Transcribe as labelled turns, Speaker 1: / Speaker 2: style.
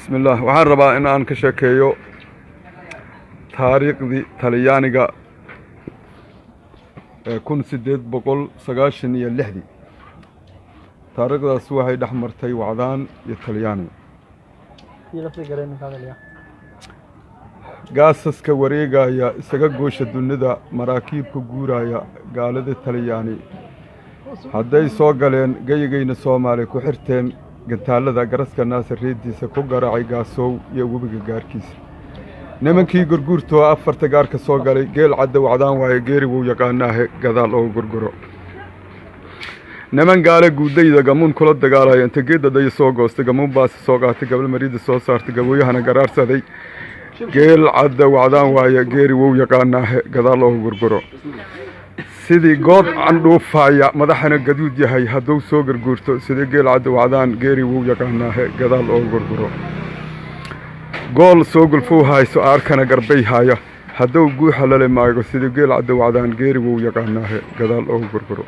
Speaker 1: بسم الله waxaan rabaa in aan ka sheekeeyo taariikhdii talyaniga 1896 taariikhdaas waxay dhaxmartay wacdaan iyo talyaniga gaasaska wareegaya isaga goosha dunida maraakiibka guuraya gaalada talyani hadday soo galeen gayigayna Soomaaliya ku xirteen gantaalada garaska naasaridiisa ku garaacay gaasow iyo webiga gaarkiisa nimankii gurgurtoo afarta gaarka soo galay geel cadda wacdaan waaye geeri wuu yaqaanaa gadaal oo gurguro niman gaale guudayda gamuun kula dagaalaya inta geedada soo goostay gamuun baas soo qaatay gabal mariida soo saartay gabooyahana garaarsaday geel cadda wacdaan waaye geeri wuu yaqaanaa gadaal oo gurguro sidii good candhuufaya madaxana gaduud yahay hadduu soo garguurto sidii geel cadda wacdaan geeri wuu yaqaanaa gadaal oo gurguro gool soo gulfuu hayso arkana garbay haya hadduu guuxa lale maago sidii geel cadda wacdaan geeri wuu yaqaanaa gadaal oo gurguro